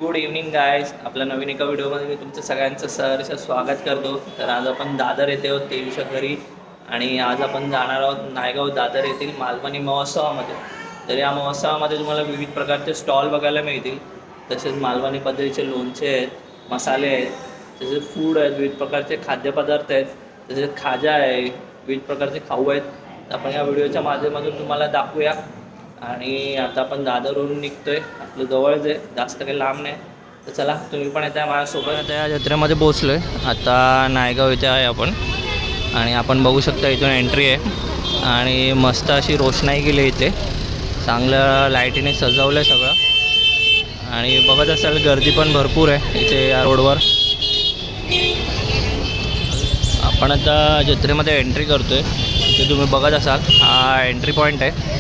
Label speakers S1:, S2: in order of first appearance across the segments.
S1: Good evening guys. आपल्या नवीन एका व्हिडिओमध्ये मी तुमचं सगळ्यांचं सहर्ष स्वागत करतो. तर आज आपण दादर येथे आहोत तेवीच्या घरी आणि आज आपण जाणार आहोत नायगाव दादर येथील मालवणी महोत्सवामध्ये. तर या महोत्सवामध्ये तुम्हाला विविध प्रकारचे स्टॉल बघायला मिळतील. तसेच मालवणी पद्धतीचे लोणचे आहेत, मसाले आहेत, तसेच फूड आहेत, विविध प्रकारचे खाद्यपदार्थ आहेत, तसेच खाजा आहे, विविध प्रकारचे खाऊ आहेत. आपण या व्हिडिओच्या माध्यमातून तुम्हाला दाखवूया. आणि आता आपण दादरवरून निघतोय, आपलं जवळच आहे, जास्त काही लांब नाही. तर चला तुम्ही पण येता माझ्यासोबत. आता या जत्रेमध्ये पोचलो आहे. आता नायगाव इथे आहे आपण आणि आपण बघू शकता इथून एंट्री आहे आणि मस्त अशी रोषणाई केली इथे, चांगलं लाईटीने सजवलं आहे सगळं आणि बघत असाल गर्दी पण भरपूर आहे इथे या रोडवर. आपण आता जत्रेमध्ये एंट्री करतो आहे. इथे तुम्ही बघत असाल हा एंट्री पॉईंट आहे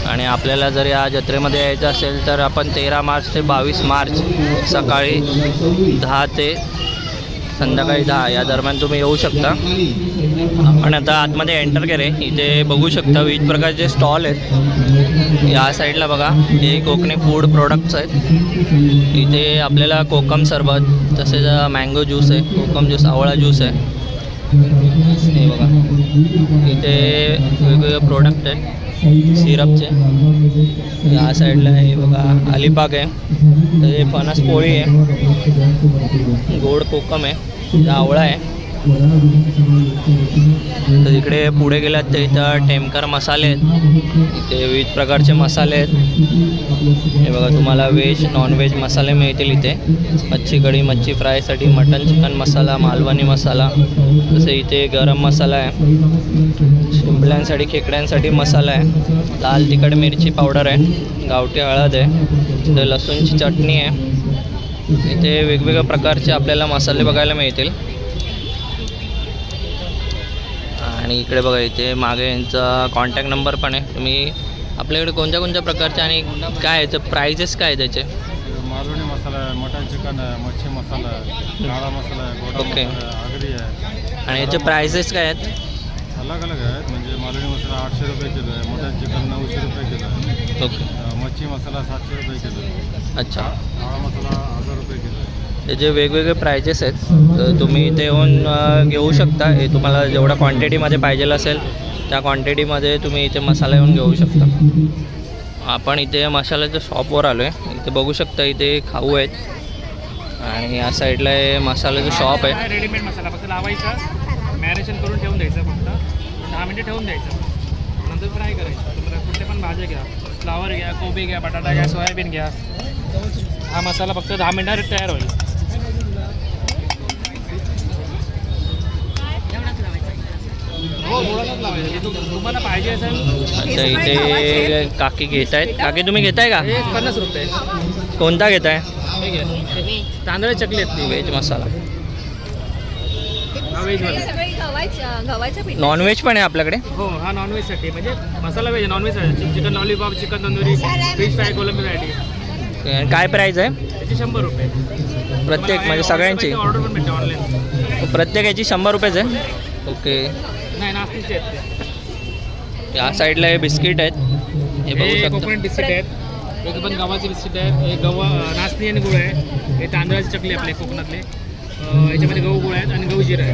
S1: आणि आपल्याला जर या जत्रेमध्ये यायचं असेल तर आपण 13 मार्च ते 22 मार्च सकाळी 10 ते संध्याकाळी 10 या दरम्यान तुम्ही येऊ शकता. आपण आता आतमध्ये एंटर केले. इथे बघू शकता विविध प्रकारचे स्टॉल आहेत. या साईडला बघा हे कोकणी फूड प्रोडक्ट्स आहेत. इथे आपल्याला कोकम सरबत, तसेच मँगो ज्यूस आहे, कोकम ज्यूस, आवळा ज्यूस आहे. हे बघा इथे वेगवेगळे प्रोडक्ट आहेत सिरपचे. या साईडला हे बघा अलिबाग आहे, तर हे फणस पोळी आहे, गोड कोकम आहे, आवळा आहे. तर इकडे पुढे गेलात तर इथं टेमकर मसाले आहेत. इथे विविध प्रकारचे मसाले आहेत. हे बघा तुम्हाला व्हेज नॉनव्हेज मसाले मिळतील इथे. मच्छी कढी, मच्छी फ्रायसाठी मटन चिकन मसाला, मालवणी मसाला, तसे इथे गरम मसाला आहे, शिंपल्यांसाठी खेकड्यांसाठी मसाला आहे, लाल तिखट मिरची पावडर आहे, गावठी हळद आहे, इथे लसूणची चटणी आहे. इथे वेगवेगळ्या प्रकारचे आपल्याला मसाले बघायला मिळतील. आणि इकडे बघा इथे मागे यांचा कॉन्टॅक्ट नंबर पण आहे. तुम्ही आपल्याकडे कोणत्या कोणत्या प्रकारचे आणि काय याचं प्राइजेस काय आहे त्याचे?
S2: मालवणी मसाला आहे, मटन चिकन आहे, मच्छी मसाला आहे, काळा मसाला आहे, गोडा
S1: ओके.
S2: मसाला आहे, आगरी आहे.
S1: आणि याचे प्राइजेस काय आहेत?
S2: अलग अलग आहेत. म्हणजे मालवणी मसाला 800 रुपये किलो आहे, मटन चिकन 900 रुपये किलो आहे,
S1: ओके.
S2: मच्छी मसाला 700 रुपये किलो आहे,
S1: अच्छा.
S2: काळा मसाला 1000 रुपये किलो आहे.
S1: त्याचे वेगवेगळे प्राइजेस आहेत. तर तुम्ही इथे येऊन घेऊ शकता. हे तुम्हाला जेवढ्या क्वांटिटीमध्ये पाहिजे असेल त्या क्वांटिटीमध्ये तुम्ही इथे मसाला येऊन घेऊ शकता. आपण इथे मसाल्याच्या शॉपवर आलो आहे. इथे बघू शकता इथे खाऊ आहेत आणि या साईडला हे मसाल्याचं शॉप आहे.
S3: रेडीमेड मसाला फक्त लावायचा, मॅरिनेशन करून ठेवून द्यायचं, फक्त 10 मिनिटं ठेवून द्यायचं, नंतर फ्राय करायचं. तुम्हाला कुठले पण भाज्या घ्या, फ्लावर घ्या, कोबी घ्या, बटाटा घ्या, सोयाबीन घ्या. हा मसाला फक्त 10 मिनिटात तयार होईल. हो, थोडासाच लावायचं. तुम्हाला पाहिजे असेल.
S1: आता इथे काकी घेत आहेत. काकी तुम्ही घेताय का?
S3: हे 50 रुपये.
S1: कोणता घेताय?
S3: हे घ्या, तांदळाची चकली आहेत ती.
S1: व्हेज मसाला.
S3: हा व्हेजवाला.
S4: गव्हाच्या पीठ.
S1: नॉनव्हेज पण आहे आपल्याकडे.
S3: हो, हा नॉनव्हेजसाठी, म्हणजे मसाला व्हेज, नॉनव्हेज आहे. Chicken lollipop, chicken tandoori, fish fry, कोलंबी व्हरायटी.
S1: काय प्राईज आहे?
S3: त्याची 100 रुपये
S1: प्रत्येक म्हणजे सगळ्यांची?
S3: ऑर्डर पण भेटते ऑनलाईन.
S1: प्रत्येक याची 100 रुपयेच आहे. ओके.
S3: नाही, नास्तिकचे आहेत
S1: या साईडला हे बिस्किट आहेत, हे बघू
S3: ते.
S1: शकता.
S3: कोकोनट बिस्किट आहेत, एक पण गव्हाचे बिस्किट आहेत, हे नाचणी आणि गुळ आहे, हे तांदळाची चकली आपले कोकणातले, याच्यामध्ये गहू गुळ आहेत आणि गहू जिरं आहे.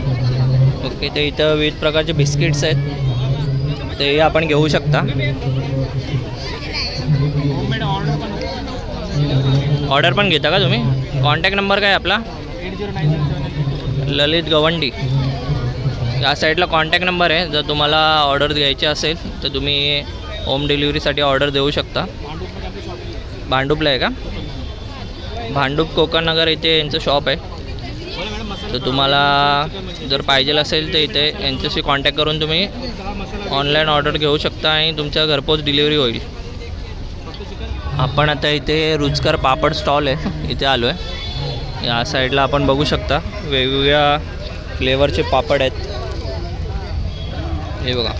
S1: ओके. ते इथं विविध प्रकारचे बिस्किट्स आहेत, ते आपण घेऊ शकता.
S3: होममेड
S1: ऑर्डर पण घेता का तुम्ही? कॉन्टॅक्ट नंबर काय आपला?
S3: 8097.
S1: ललित गवंडी. या साईडला कॉन्टॅक्ट नंबर आहे. जर तुम्हाला ऑर्डर द्यायची असेल तर तुम्ही होम डिलिव्हरीसाठी ऑर्डर देऊ शकता. भांडूपला आहे का? भांडूप कोकणनगर इथे यांचं शॉप आहे. तर तुम्हाला जर पाहिजे असेल तर इथे यांच्याशी कॉन्टॅक्ट करून तुम्ही ऑनलाईन ऑर्डर घेऊ शकता आणि तुमच्या घरपोच डिलिव्हरी होईल. आपण आता इथे रुचकर पापड स्टॉल आहे, इथे आलो आहे. या साईडला आपण बघू शकता वेगवेगळ्या फ्लेवरचे पापड आहेत. हे बघा,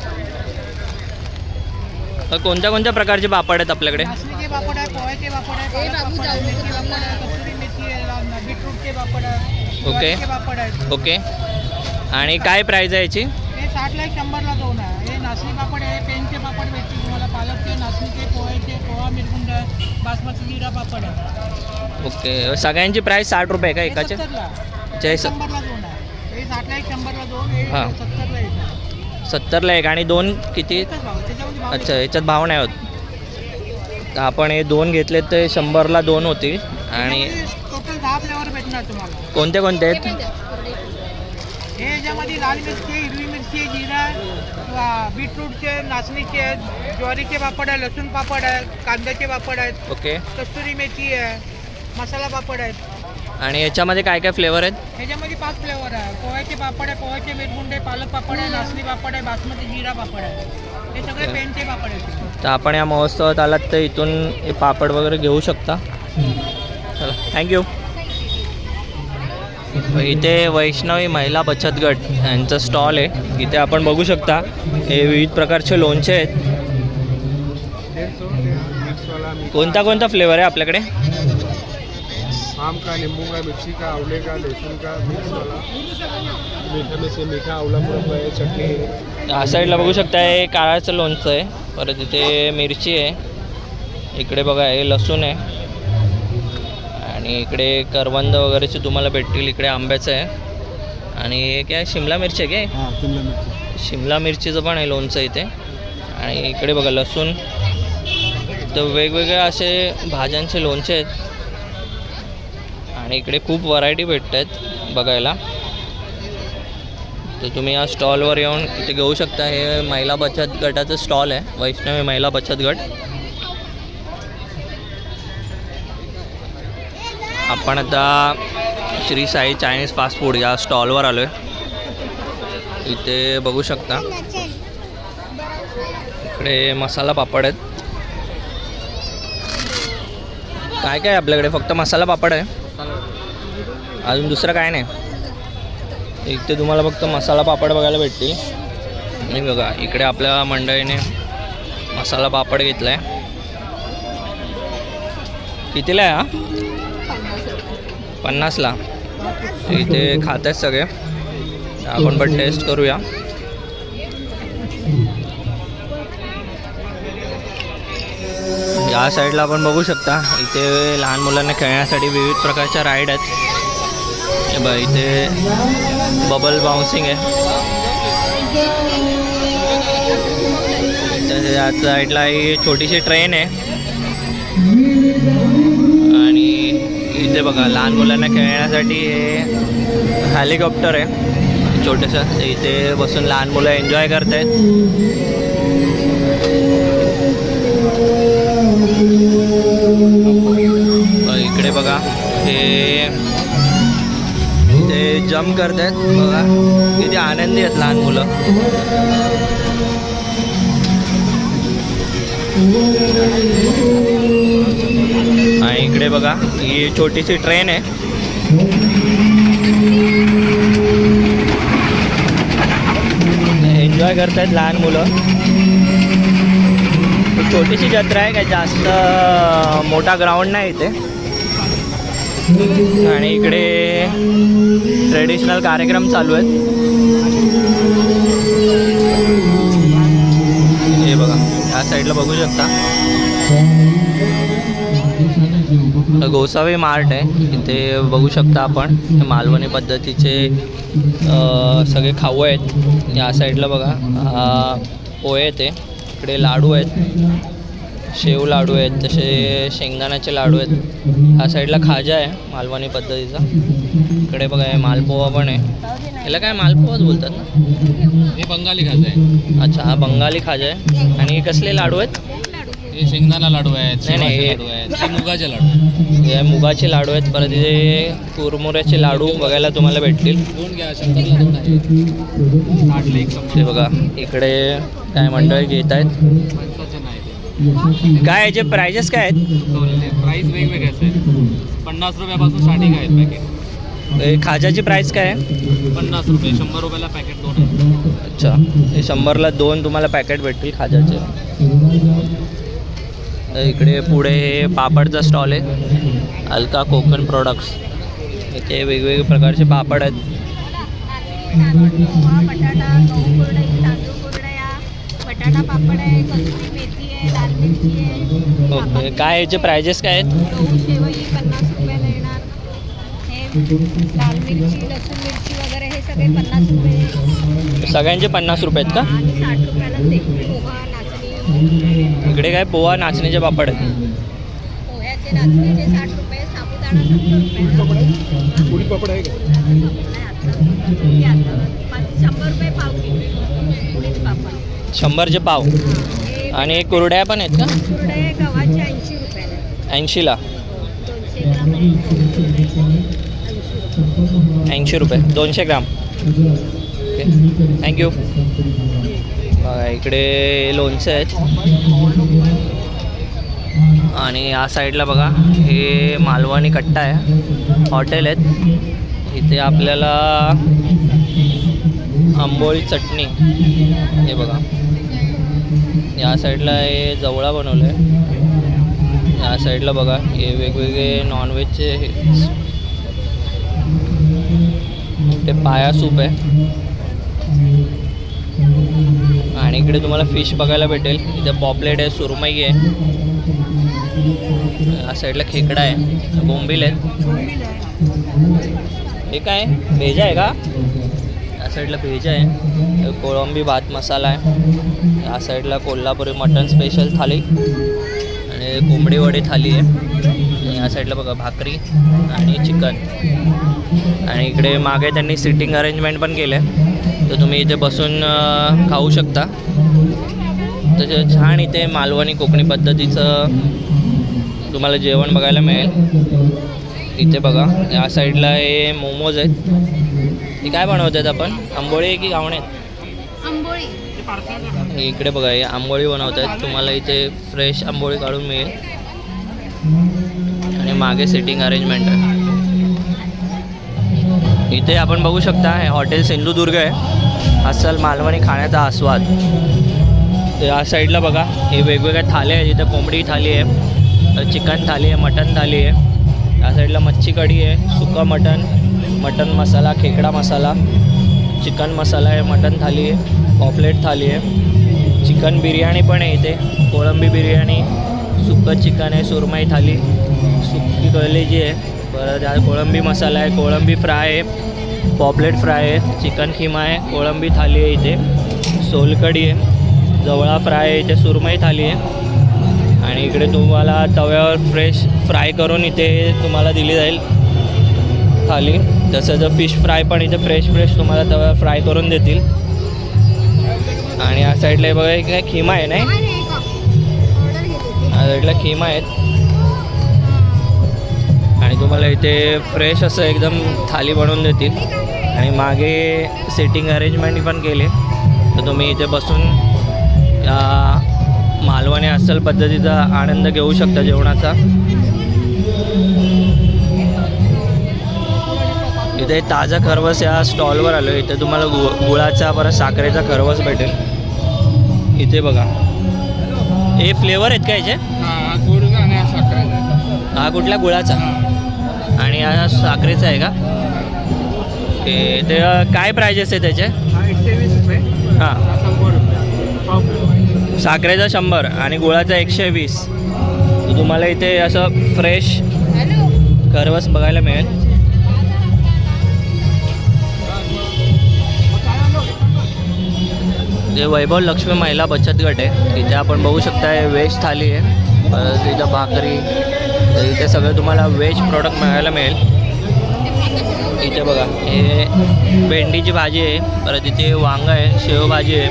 S1: तर कोणत्या कोणत्या प्रकारचे पापड आहेत आपल्याकडे?
S5: नाचणीचे पापड आहे, पोह्याचे पापड आहे, काळा पापड आहे, मेथी पापड आहे, कस्तुरी मेथी आहे, बीटरूटचे पापड आहे,
S1: ओके.
S5: ज्वारीचे पापड आहेत.
S1: ओके. आणि काय प्राईज आहे याची?
S5: हे 60ला 100ला दोन आहे. हे नाचणी पापड आहे, पेनचे पापड भेटतील तुम्हाला, पालकचे, नाचणीचे, पोह्याचे, पोहा मिरगुंड आहे, बासमती जिरा पापड आहे.
S1: ओके, सगळ्यांची प्राईस 60 रुपये का एकाचे?
S5: 70ला.
S1: जय स
S5: 100ला दोन आहे. हे 60ला एक, 100ला दोन, हे
S1: हां.
S5: 70ला एक आहे.
S1: 70ला एक आणि दोन किती?
S5: एकच भाव, त्याच्यामध्ये भाव
S1: अच्छा, याच्यात भाव नाही होत. तर आपण हे 2 घेतले तर 100ला 2 होतील. आणि
S5: टोटल 10 फ्लेवर भेटणार तुम्हाला.
S1: कोणते कोणते आहेत?
S5: हे याच्यामध्ये लाल मिरची आहे, हिरवी मिरची आहे, जिरा, बीटरूटचे, नाचणीचे आहेत, ज्वारीचे पापड आहे, लसूण पापड आहे, कांद्याचे पापड आहेत,
S1: ओके.
S5: कस्तुरी मेथी आहे, मसाला पापड आहेत.
S1: आणि याच्यामध्ये काय काय फ्लेवर आहेत?
S5: ह्याच्यामध्ये 5 फ्लेवर आहे. पोह्याचे पापड आहे, पोह्याचे मिरगुंडे, पालक पापड आहे, नाचणी पापड आहे, बासमती जिरा पापड आहे. हे सगळे
S1: ओके.
S5: पेनचे पापड आहेत.
S1: तर आपण या महोत्सवात आलात तर इथून हे पापड वगैरे घेऊ शकता. चला, थँक्यू. इथे वैष्णवी महिला बचत गट यांचं स्टॉल आहे. इथे आपण बघू शकता हे विविध प्रकारचे लोणचे आहेत. कोणता कोणता फ्लेवर आहे आपल्याकडे?
S2: आम का, नींबू का, मिर्ची का, आंवले का, लहसुन का, मिक्स वाला, मीठा में से मीठा, आंवला मुरब्बा है, चटनी है.
S1: या साईडला बघू शकता हे काळाचं लोणचं आहे. परत इथे मिरची आहे. इकडे बघा हे लसूण आहे. आणि इकडे करवंद वगैरेचे तुम्हाला भेटतील. इकडे आंब्याचं आहे. आणि हे काय शिमला मिरची आहे काय?
S2: हां, शिमला मिरची.
S1: शिमला मिरचीचं पण आहे लोणचं इथे. आणि इकडे बघा लसूण. तर वेगवेगळे असे भाज्यांचे लोणचे आहेत. आणि इकडे खूप व्हरायटी भेटत आहेत बघायला. तर तुम्ही या स्टॉलवर येऊन इथे घेऊ शकता. हे महिला बचत गटाचं स्टॉल आहे, वैष्णवी महिला बचत गट. आपण आता Shri Sai Chinese fast food या स्टॉलवर आलो आहे. इथे बघू शकता इकडे मसाला पापड आहेत. काय काय आपल्याकडे? फक्त मसाला पापड आहे, अजून दुसरं काय नाही. इथे तुम्हाला फक्त मसाला पापड बघायला भेटतील. आणि बघा इकडे आपल्या मंडळीने मसाला पापड घेतला आहे. कितीला आहे हा? 50ला. इथे खात आहेत सगळे. आपण पण टेस्ट करूया. या साईडला आपण बघू शकता इथे लहान मुलांना खेळण्यासाठी विविध प्रकारच्या राईड आहेत. हे बघा इथे बबल बाउन्सिंग आहे. या साईडला ही छोटीशी ट्रेन आहे. आणि इथे बघा लहान मुलांना खेळण्यासाठी हे हेलिकॉप्टर आहे छोटंसं. इथे बसून लहान मुलं एन्जॉय करत आहेत. इकडे बघा हे जम्प करत आहेत. बघा किती आनंदी आहेत लहान मुलं. आणि इकडे बघा ही छोटीशी ट्रेन आहे. एन्जॉय करतायत लहान मुलं. छोटीशी जत्रा आहे, काय जास्त मोठा ग्राउंड नाही इथे. आणि इकडे ट्रेडिशनल कार्यक्रम चालू आहेत. हे बघा या साईडला बघू शकता गोसावी मार्ट आहे. इथे बघू शकता आपण मालवणी पद्धतीचे सगळे खाऊ आहेत. या साईडला बघा पोहे आहेत. इकडे लाडू आहेत, शेव लाडू आहेत, तसे शेंगदाण्याचे लाडू आहेत. ह्या साईडला खाजा आहे मालवणी पद्धतीचा. इकडे बघा हे मालपोहा पण आहे. याला काय मालपोहाच बोलतात ना?
S3: हे बंगाली खाजा आहे.
S1: अच्छा, हा बंगाली खाजा आहे. आणि हे कसले लाडू आहेत?
S3: हे शेंगदाणा लाडू आहेत,
S1: नाही, नाही,
S3: शेवाचे
S1: हे-
S3: लाडू आहेत, हे मुगाचे लाडू आहेत.
S1: हे मुगाचे लाडू आहेत. परत इथे कुरमुऱ्याचे लाडू बघायला तुम्हाला भेटतील.
S3: दोन घ्या, शंकरला दोन आहे. 60ला एक
S1: हे बघा इकडे काय मंडळी घेत आहेत.
S3: 55 नाही ते.
S1: काय याचे प्राइजेस काय आहेत?
S3: प्राईस वेगवेगळ्याच आहेत. 50 रुपयापासून स्टार्टिंग आहेत पॅकेट.
S1: हे खाजाची प्राइस काय आहे?
S3: 50 रुपये, 100 रुपयाला पॅकेट 2 आहेत.
S1: अच्छा, हे 100ला 2 तुम्हाला पॅकेट भेटतील खाजाचे. तर इकडे पुढे हे पापडचा स्टॉल आहे, अलका कोकण प्रोडक्ट्स. इथे वेगवेगळे प्रकारचे पापड आहेत.
S4: पोहा, बटाटा, गहू कुरडई, तांदूळ कुरडया, बटाटा पापड आहे, कसुरी मेथी आहे, लाल मिरची आहे.
S1: ओके, काय याचे प्राइजेस काय आहेत?
S4: गहू शेवई 50 रुपये, लाल मिरची लसूण मिरची वगैरे हे सगळे 50 रुपये
S1: सगळ्यांचे 50 रुपये आहेत का?
S4: आणि 60 रुपयाला ते पोहा नाचणी
S1: इकडे काय पोहा नाचणीचे पापड आहेत.
S4: पोह्याचे नाचणीचे 60 रुपये साबुदाणा 70 रुपये
S2: पुरी पापड आहे का?
S4: 100 रुपये पाव किलो उडीद पापड
S1: 100चे पाव.
S4: हे
S1: आणि कुरड्या पण आहेत का?
S4: कुरडे गव्हाचे 80 रुपयाला
S1: 80ला
S4: 200 ग्राम
S1: 80 रुपये 200 ग्राम. Okay thank you. बघा इकडे लोणचे आहेत आणि या साईडला बघा हे मालवणी कट्टा आहे, हॉटेल आहेत. इथे आपल्याला आंबोळी चटणी हे बघा, या साईडला हे जवळा बनवलं आहे. या साईडला बघा हे वेगवेगळे नॉनव्हेजचे ते पाया सूप आहे आणि इकडे तुम्हाला फिश बघायला भेटेल. इथे पॉपलेट आहे, सुरमई आहे. या साईडला खेकडा आहे, बोंबील आहेत. हे काय भेजा आहे का? या साईडला भेजा आहे, कोळंबी भात मसाला आहे. या साईडला कोल्हापुरी मटन स्पेशल थाली आणि कोंबडी वडी थाली आहे. या साईडला बघा भाकरी आणि चिकन. आणि इकडे मागे त्यांनी सिटिंग अरेंजमेंट पण केलं आहे, तर तुम्ही इथे बसून खाऊ शकता. तसे छान इथे मालवणी कोकणी पद्धतीचं तुम्हाला जेवण बघायला मिळेल. इथे बघा या साईडला हे मोमोज आहेत. हे काय बनवतात आपण? आंबोळी आहे की घावणे आहेत?
S4: आंबोळी
S1: इकडे बघा हे आंबोळी बनवत आहेत. तुम्हाला इथे फ्रेश आंबोळी काढून मिळेल आणि मागे सिटिंग अरेंजमेंट आहे. इथे आपण बघू शकता हे हॉटेल सिंधुदुर्ग आहे, अस्सल मालवणी खाण्याचा आस्वाद. या साईडला बघा हे वेगवेगळ्या थाल्या आहेत. इथे कोंबडी थाली आहे, चिकन थाली आहे, मटन थाली आहे. या साईडला मच्छी कढी आहे, सुका मटन, मटन मसाला, खेकडा मसाला, चिकन मसाला आहे, मटन थाली आहे, पॉपलेट थाली आहे, चिकन बिर्याणी पण आहे इथे, कोळंबी बिर्याणी, सुकं चिकन आहे, सुरमई थाली, सुकी कलेजी आहे, परत या कोळंबी मसाला आहे, कोळंबी फ्राय आहे, पॉपलेट फ्राय आहे, चिकन खिमा आहे, कोळंबी थाली आहे इथे, सोलकढी आहे, जवळा फ्राय आहे, इथे सुरमई थाली आहे. आणि इकडे तुम्हाला तव्यावर फ्रेश फ्राय करून इथे तुम्हाला दिली जाईल थाली. तसंच फिश फ्राय पण इथे फ्रेश तुम्हाला तव्यावर फ्राय करून देतील. आणि या साईडला हे बघा काय खिमा आहे नाही, या साईडला खिमा आहेत. आणि तुम्हाला इथे फ्रेश असं एकदम थाली बनवून देतील. आणि मागे सिटिंग अरेंजमेंट पण केले, तर तुम्ही इथे बसून या मालवणी अस्सल पद्धतीचा आनंद घेऊ शकता जेवणाचा. इथे ताजा खरवस या स्टॉलवर आलो. इथे तुम्हाला गुळाचा परत साखरेचा खरवस भेटेल. इथे बघा हे फ्लेवर आहेत का याचे? हा कुठल्या गुळाचा आणि हा साखरेचा आहे का? ओके, ते काय प्राइजेस आहे त्याचे?
S5: 120 रुपये
S1: हां,
S5: 100 रुपये.
S1: साखरेचा 100 आणि गुळाचा 120. तर तुम्हाला इथे असं फ्रेश खरवस बघायला मिळेल. जे वैभव लक्ष्मी महिला बचत गट आहे, तिथे आपण बघू शकता व्हेज थाली आहे, परत इथं भाकरी, तर इथे सगळं तुम्हाला व्हेज प्रोडक्ट मिळायला मिळेल. इथे बघा हे भेंडीची भाजी आहे, परत इथे वांगा आहे, शेवभाजी आहे,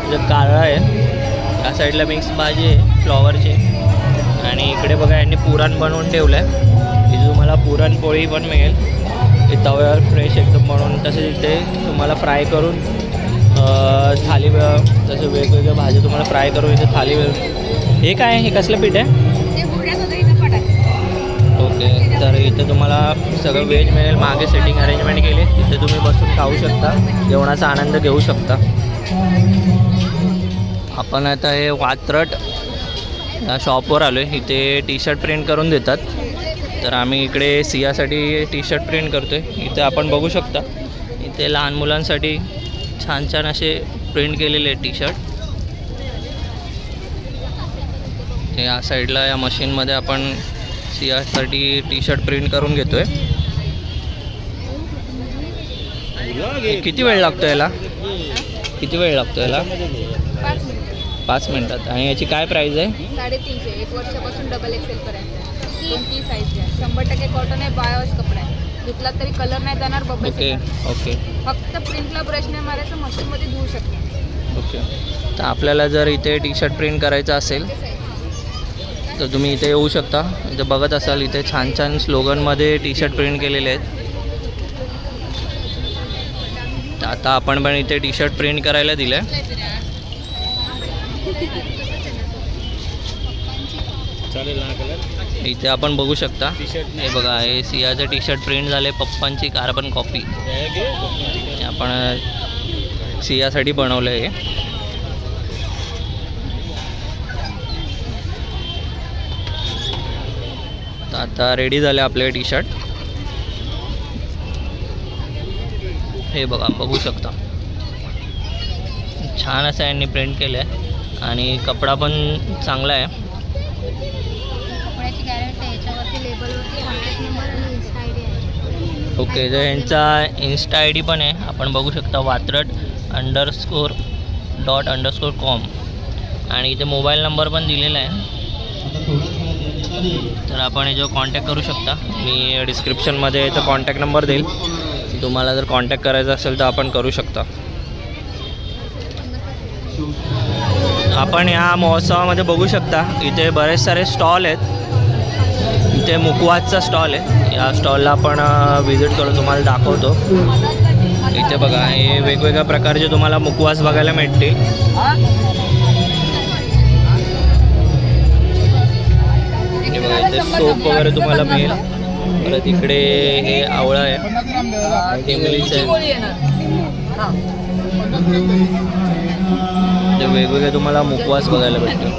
S1: इथं कारळा आहे, या साईडला मिक्स भाजी आहे फ्लॉवरची. आणि इकडे बघा यांनी पुरण बनवून ठेवलं आहे. इथे तुम्हाला पुरणपोळी पण मिळेल, हे तव्यावर फ्रेश एकदम बनवून. तसेच इथे तुम्हाला फ्राय करून थाली, तसं वेगवेगळ्या भाज्या तुम्हाला फ्राय करून इथे थाली. हे काय हे कसलं पीठ आहे? ओके, तर इथे तुम्हाला सगळं व्हेज मिळेल. मागे सेटिंग अरेंजमेंट केले, तिथे तुम्ही बसून खाऊ शकता, जेवणाचा आनंद घेऊ शकता. आपण आता हे वात्रट या शॉपवर आलो आहे. इथे टी शर्ट प्रिंट करून देतात, तर आम्ही इकडे सियासाठी टी शर्ट प्रिंट करतो आहे. इथे आपण बघू शकता इथे लहान मुलांसाठी छान छान असे प्रिंट केलेले टी शर्ट. या साईडला या मशीनमध्ये आपण सियासाठी टी शर्ट प्रिंट करून घेतो आहे. किती वेळ लागतो याला? किती वेळ लागतो याला?
S4: 5 मिनिटं.
S1: 5 मिनिटात. आणि याची काय प्राईस आहे?
S4: 350. 1 वर्षापासून डबल एक्सेल पर्यंत कोणती साईज आहे. 100% कॉटन आहे. बायोस कपडा आहे. धुतला तरी कलर नाही जाणार. बबल्स
S1: ओके
S4: येणार.
S1: ओके
S4: फक्त प्रिंटला ब्रश नाही मारायचं, मशीनमध्ये धुवू शकतो.
S1: ओके. तर आपल्याला जर इथे टी शर्ट प्रिंट करायचं असेल तर तुम्ही इथे येऊ शकता. इथे बघत असाल इथे छान छान स्लोगनमध्ये टी शर्ट प्रिंट केलेले आहेत. तर आता आपण पण इथे टी शर्ट प्रिंट करायला दिलं आहे. इथे आपण बघू शकता. हे बघा, हे सियाचं टी शर्ट प्रिंट झाले. पप्पांची कार्बन कॉपी आपण सियासाठी बनवलं आहे. तर आता रेडी झाले आपले टी शर्ट. हे बघा, बघू शकता छान असं यांनी प्रिंट केलं आहे आणि कपडा पण चांगला आहे.
S4: कपड्याची गॅरंटी आहे. याच्यावरती लेबलवरती कॉन्टॅक्ट नंबर आणि इन्स्टा आय डी आहे.
S1: ओके. तर यांचा इन्स्टा आय डी पण आहे. आपण बघू शकता watrad_._com आणि इथे मोबाईल नंबर पण दिलेला आहे. तर आपण याच्यावर कॉन्टॅक्ट करू शकता. मी डिस्क्रिप्शनमध्ये याचा कॉन्टॅक्ट नंबर देईल. तुम्हाला जर कॉन्टॅक्ट करायचा असेल तर आपण करू शकता. आपण या महोत्सवामध्ये बघू शकता इथे बरेच सारे स्टॉल आहेत. इथे मुकवासचा स्टॉल आहे. या स्टॉलला आपण व्हिजिट करू, तुम्हाला दाखवतो. इथे बघा, हे वेगवेगळ्या प्रकारचे तुम्हाला मुकवास बघायला मिळतील. हे बघा, इथे सोप वगैरे तुम्हाला मिळेल. परत इकडे हे आवळा आहे, इमलीचं आहे. ते वेगवेगळे तुम्हाला मुकवास बघायला भेटतील.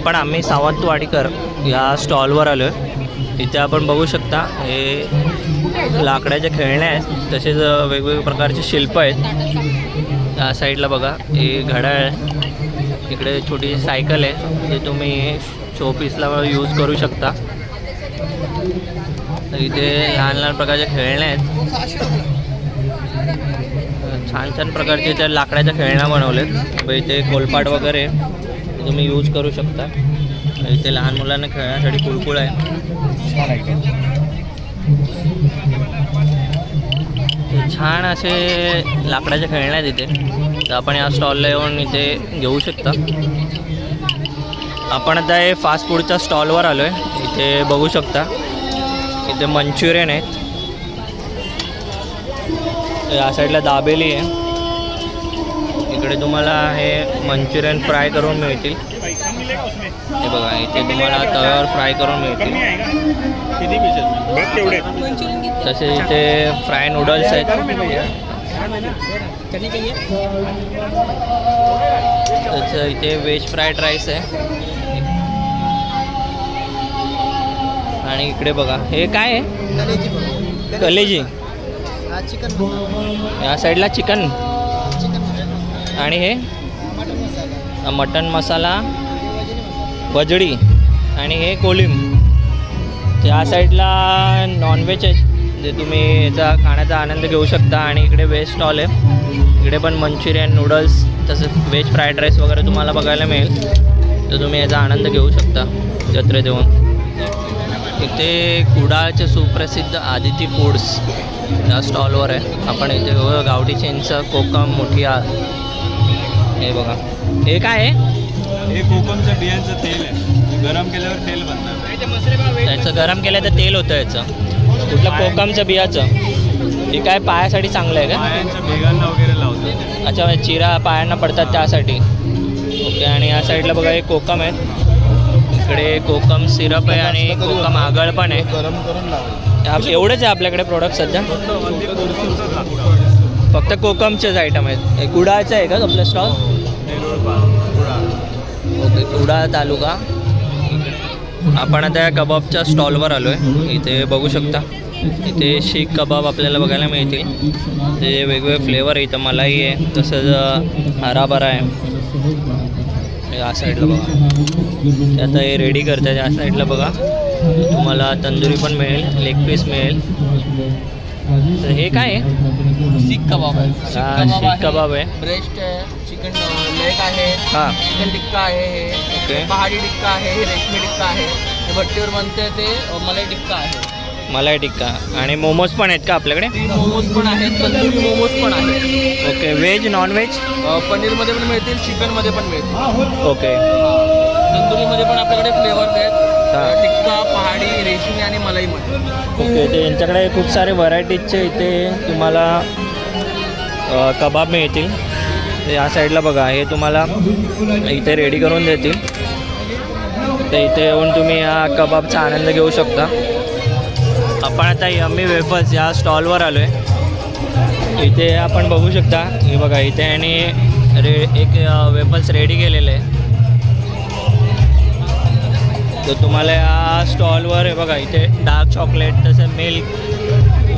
S1: आम्ही सावंतवाडीकर या स्टॉलवर आलो आहे. इथे आपण बघू शकता हे लाकडाच्या खेळण्या आहेत, तसेच वेगवेगळ्या प्रकारचे शिल्प आहेत. या साईडला बघा, हे घड्याळ आहे. इकडे छोटी सायकल आहे, जे तुम्ही शोपीसला यूज करू शकता. तर इथे लहान लहान प्रकारच्या खेळण्या आहेत. छान छान प्रकारचे त्या लाकडाच्या खेळण्या बनवलेत. इथे कोलपाट वगैरे तुम्ही यूज करू शकता. इथे लहान मुलांना खेळण्यासाठी कुळकुळ आहे. छान असे लाकडाच्या खेळण्या आहेत इथे. तर आपण या स्टॉलला येऊन इथे घेऊ शकता. आपण आता हे फास्ट फूडच्या स्टॉलवर आलो आहे. इथे बघू शकता इथे मंचुरियन आहेत. या साईडला दाबेली आहे. इकडे तुम्हाला हे मंचुरियन फ्राय करून मिळतील. हे बघा, इथे तुम्हाला तव्यावर फ्राय करून मिळतील. तसे इथे फ्राय नूडल्स आहेत. तसं इथे व्हेज फ्राईड राईस आहे. आणि इकडे बघा, हे काय आहे? कलेजी. या साईडला चिकन आणि हे मटन मसाला वजडी आणि हे कोलिम. त्या साईडला नॉनव्हेज आहे, जे तुम्ही याचा खाण्याचा आनंद घेऊ शकता. आणि इकडे व्हेज स्टॉल आहे. इकडे पण मंचुरियन, नूडल्स, तसंच व्हेज फ्राईड राईस वगैरे तुम्हाला बघायला मिळेल. तर तुम्ही याचा आनंद घेऊ शकता जत्रेत येऊन. इथे कुडाळचे सुप्रसिद्ध आदिती फूड्स या स्टॉलवर आहे. आपण इथे गावठी चिंच, कोकम, मुठिया. हे बघा, हे काय आहे?
S6: हे कोकमच्या बियांचं तेल आहे. गरम केल्यावर तेल बनतं.
S1: त्याचं गरम केलं तर तेल होतं याचं. कुठलं? कोकमच्या बियाचं. हे काय पायासाठी चांगलं आहे का?
S6: पायांच्या भेगांना वगैरे लावतात.
S1: अच्छा, म्हणजे चिरा पायांना पडतात त्यासाठी. ओके. आणि या साईडला बघा, हे कोकम आहेत. इकडे कोकम सिरप आहे आणि कोकम आगळ पण आहे. एवढंच आहे आपल्याकडे प्रोडक्ट सध्या. फक्त कोकमचेच आयटम आहेत. हे कुडाळचं आहे का आपलं स्टॉल? ओके, कुडाळ तालुका. आपण आता या कबाबच्या स्टॉलवर आलो आहे. इथे बघू शकता, इथे शीख कबाब आपल्याला बघायला मिळतील. ते वेगवेगळे फ्लेवर आहे. इथं मलाई आहे, तसंच हराभरा आहे. या साईडला बघा, आता हे रेडी करतात. या साईडला बघा, तुम्हाला तंदुरी पण मिळेल, लेग पीस मिळेल. तर हे काय आहे?
S5: सीख कबाब आहे
S1: हा, शीख कबाब आहे.
S5: ब्रेस्ट आहे चिकन लेग आहे
S1: हां
S5: चिकन टिक्का आहे
S1: ओके.
S5: हे पहाडी टिक्का आहे हे रेशमी टिक्का आहे हे भट्टीवर बनते ते मलाई टिक्का आहे
S1: मलाई टिक्का आणि मोमोज पण आहेत का आपल्याकडे?
S5: मोमोज पण आहेत तंदुरी मोमोज पण आहेत
S1: ओके. Veg non veg?
S5: पनीरमध्ये पण मिळतील चिकनमध्ये पण मिळतील
S1: ओके.
S5: तंदुरीमध्ये पण आपल्याकडे फ्लेवर्स
S1: हा.
S5: आहेत टिक्का पहाडी रेशमी आणि मलाईमध्ये
S1: ओके. ते यांच्याकडे खूप सारे व्हरायटीजचे इथे तुम्हाला कबाब मिळतील. तर या साईडला बघा हे तुम्हाला इथे रेडी करून देतील. तर इथे येऊन तुम्ही या कबाबचा आनंद घेऊ शकता. आपण आता यम्मी वेफर्स या स्टॉलवर आलो आहे. इथे आपण बघू शकता हे बघा इथे आणि एक वेफर्स रेडी केलेलं आहे. तर तुम्हाला या स्टॉलवर हे बघा इथे डार्क चॉकलेट तसं मिल्क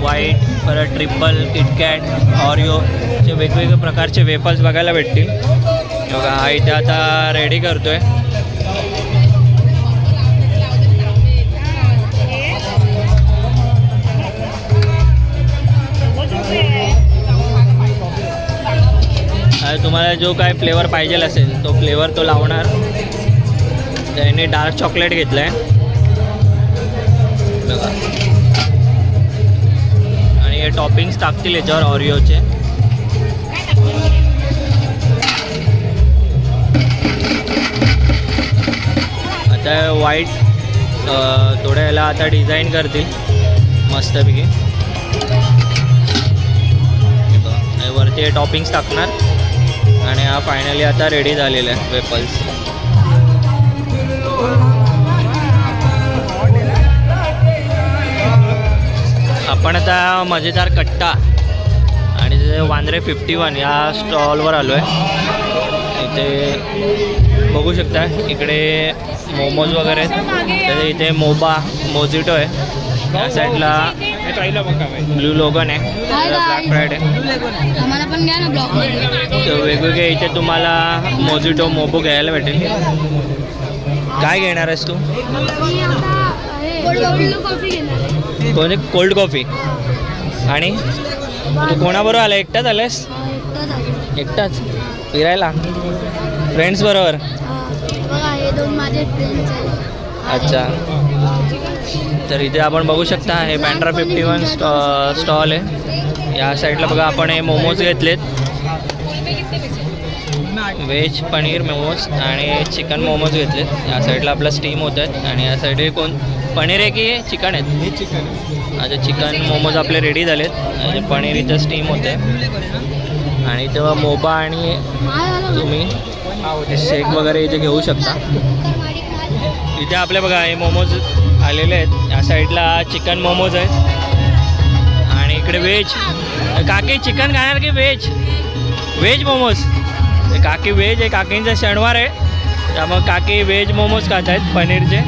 S1: व्हाईट परत ट्रिपल किटकॅट ऑरिओ असे वेगवेगळे प्रकारचे वेफर्स बघायला भेटतील. हे बघा हा इथे आता रेडी करतो आहे. तुम्हाला जो काय फ्लेवर पाहिजे असेल तो फ्लेवर तो लावणार. त्याने डार्क चॉकलेट घेतलं आहे बघा आणि हे टॉपिंग्स टाकतील याच्यावर ऑरिओचे. आता व्हाईट थोड्या याला आता डिझाईन करतील मस्तपैकी. वरती हे टॉपिंग्स टाकणार आणि हा फायनली आता रेडी झालेला आहे वेफर्स. आपण आता मजेदार कट्टा आणि तिथे वांद्रे 51 या स्टॉलवर आलो आहे. इथे बघू शकता इकडे मोमोज वगैरे आहेत. तर इथे मोजिटो आहे. या साईडला ब्लू लोगन आहे ब्लॅक फ्रायडे.
S4: आम्हाला पण घ्या ना ब्लॉग
S1: तर वेगवेगळे इथे तुम्हाला मोजिटो मोबो घ्यायला भेटेल. काय घेणार आहेस तू?
S4: कॉफी घेणार
S1: कोणी कोल्ड कॉफी. आणि तू कोणाबरोबर आला? एकटाच आलास? एकटाच फिरायला फ्रेंड्स बरोबर?
S4: बघा हे दोन माझे फ्रेंड्स आहेत.
S1: अच्छा. तर इथे आपण बघू शकता हे बँड्रा 51 स्टॉल आहे. या साईडला बघा आपण हे मोमोज घेतलेत. व्हेज पनीर मोमोज आणि चिकन मोमोज घेतलेत. या साईडला आपला स्टीम होत आहेत आणि या साईड कोण पनीर आहे की चिकन आहेत?
S2: हे चिकन आहे.
S1: अच्छा चिकन मोमोज आपले रेडी झालेत आणि पनीर इथं स्टीम होते आणि तेव्हा मोबा आणि तुम्ही शेक वगैरे इथे घेऊ शकता. इथे आपले बघा हे मोमोज आलेले आहेत. या साईडला चिकन मोमोज आहेत आणि इकडे व्हेज. काकी चिकन खाणार की व्हेज? व्हेज मोमोज. काकी व्हेज आहे. काकींचा शनिवार आहे त्यामुळे काकी व्हेज मोमोज खात आहेत पनीरचे.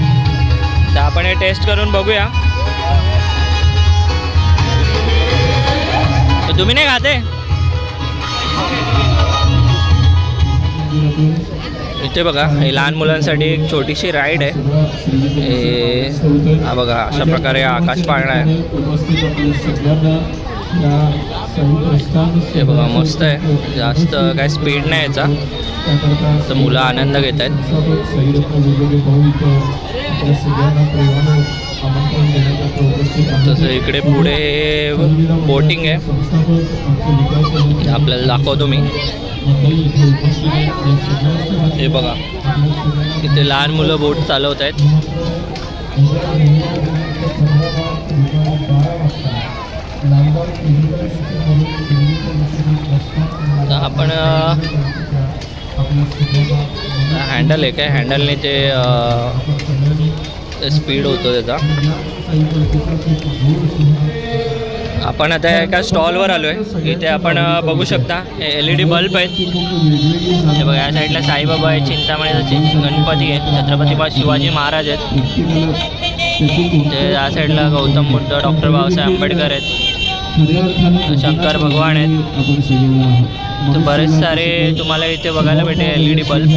S1: तर आपण हे टेस्ट करून बघूया. तुम्ही नाही खाते? इथे बघा हे लहान मुलांसाठी एक छोटीशी राईड आहे. हा बघा अशा प्रकारे आकाश पाळणा आहे. हे बघा मस्त आहे. जास्त काय स्पीड नाही याचा तर मुलं आनंद घेत आहेत. तसं इकडे पुढे बोटिंग आहे आपल्याला दाखवतो मी. हे बघा इथे लहान मुलं बोट चालवत आहेत. आपण हँडल आहे काय हँडलने ते स्पीड होतो त्याचा. आपण आता एका स्टॉलवर आलो आहे. इथे आपण बघू शकता LED बल्ब आहेत. हे बघा या साईडला साईबाबा आहे चिंतामणीचे गणपती आहे छत्रपती शिवाजी महाराज आहेत. ते या साईडला गौतम बुद्ध डॉक्टर बाबासाहेब आंबेडकर आहेत शंकर भगवान आहेत. तर बरेच सारे तुम्हाला इथे बघायला भेटेल LED बल्ब.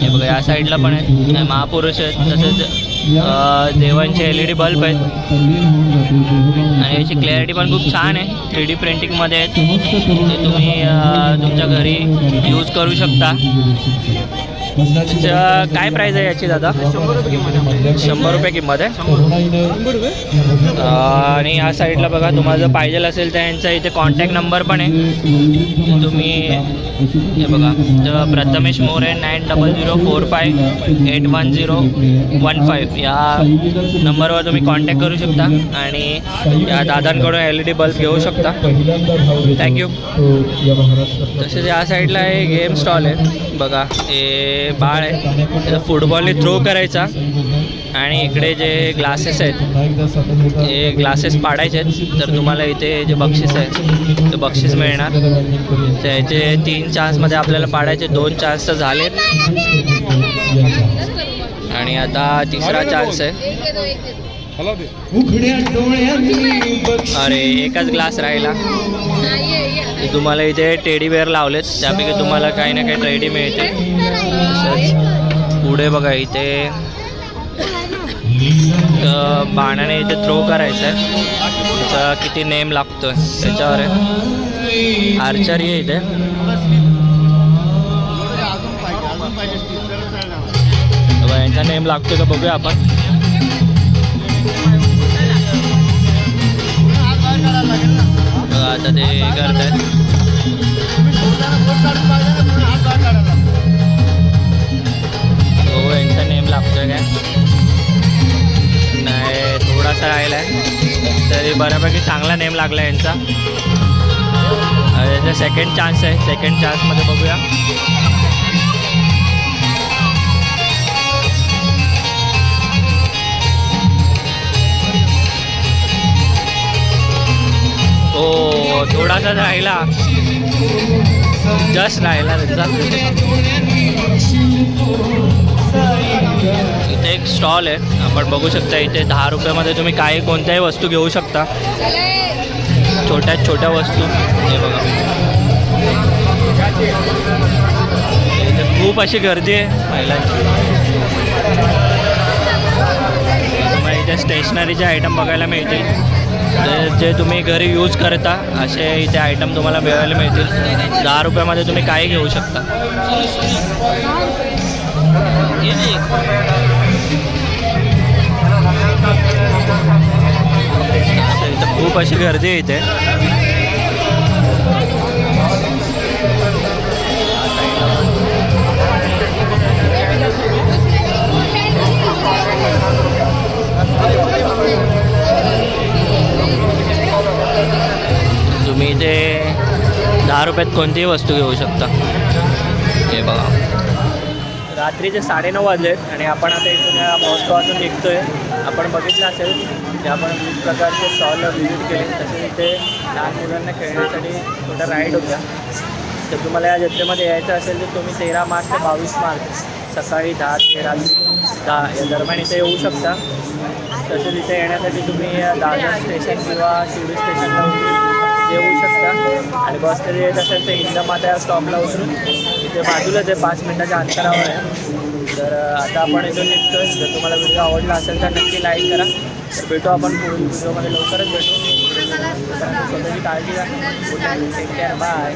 S1: हे बघा या साईडला पण आहेत महापुरुष आहेत तसेच देवांचे LED बल्ब आहेत आणि याची क्लॅरिटी पण खूप छान आहे. 3D प्रिंटिंगमध्ये आहेत. ते तुम्ही तुमच्या घरी यूज करू शकता. त्याचं काय प्राईस आहे याची दादा? 100 रुपये किंमत आहे. आणि या साईडला बघा, तुम्हाला जर पाहिजे असेल तर यांचा इथे कॉन्टॅक्ट नंबर पण आहे. तुम्ही हे बघा, तर प्रथमेश मोरे 9045811015 या नंबरवर तुम्ही कॉन्टॅक्ट करू शकता आणि या दादांकडून LED बल्ब घेऊ शकता. थँक्यू. तसेच या साईडला हे गेम स्टॉल आहे बघा. हे बाळ आहे, त्याचा फुटबॉलने थ्रो करायचा आणि इकडे जे ग्लासेस आहेत हे ग्लासेस पाडायचे आहेत. तर तुम्हाला इथे जे बक्षीस आहे ते बक्षीस मिळणार. त्याचे 3 चान्समध्ये आपल्याला पाडायचे, 2 चान्स तर झालेत आणि आता 3रा चान्स आहे. अरे एकच ग्लास राहिला. तुम्हाला इथे टेडी बेअर लावलेत, त्यापैकी तुम्हाला काही ना काही टेडी मिळते. तसंच पुढे बघा, इथे बाणाने इथे थ्रो करायचं आहे. त्याचा किती नेम लागतो आहे त्याच्यावर आहे. आर्चरी आहे इथे. यांचा नेम लागतो का बघूया आपण. आता ते करत आहेत. हो, यांचा नेम लागतोय काय नाही, थोडासा राहिला आहे तरी बऱ्यापैकी चांगला नेम लागला आहे यांचा. याचा सेकंड चान्स आहे. सेकंड चान्समध्ये बघूया. हो, थोडासा राहिला, जस्ट राहिला त्यांचा. इथे एक स्टॉल आहे, आपण बघू शकता. इथे 10 रुपयामध्ये तुम्ही काही कोणत्याही वस्तू घेऊ शकता, छोट्यात छोट्या वस्तू. हे बघा, इथे खूप अशी गर्दी आहे महिलांची. तुम्हाला इथे स्टेशनरीचे आयटम बघायला मिळतील. जे तुम्ही घरी यूज करता असे इथे आयटम तुम्हाला मिळायला मिळतील. 10 रुपयामध्ये तुम्ही काही घेऊ शकता. इथं खूप अशी गर्दी आहे इथे. तुम्ही इथे 10 रुपयात कोणतीही वस्तू घेऊ शकता. हे बघा, रात्रीचे 9:30 वाजलेत आणि आपण आता इथून या महोत्सवातून निघतो आहे. आपण बघितलं असेल की आपण विविध प्रकारचे स्टॉल व्हिजिट केले. तसेच इथे लहान मुलांना खेळण्यासाठी छोट्या राईड होत्या. तर तुम्हाला या जत्रेमध्ये यायचं असेल तर तुम्ही 13 मार्च ते 22 मार्च सकाळी 10 ते रात्री 10 या दरम्यान इथे येऊ शकता. तसेच इथे येण्यासाठी तुम्ही दादर स्टेशन किंवा शिर्डी स्टेशनला येऊ शकता आणि बसमध्ये येत असेल तर इंदामाता या स्टॉपला उतरून इथे बाजूलाच आहे, 5 मिनिटाच्या अंतरावर आहे. तर आता आपण इथून निघतोय. जर तुम्हाला व्हिडिओ आवडला असेल तर नक्की लाईक करा. तर भेटू आपण पुढील व्हिडिओमध्ये लवकरच भेटू. स्वतःची काळजी घ्या. Take care. बाय.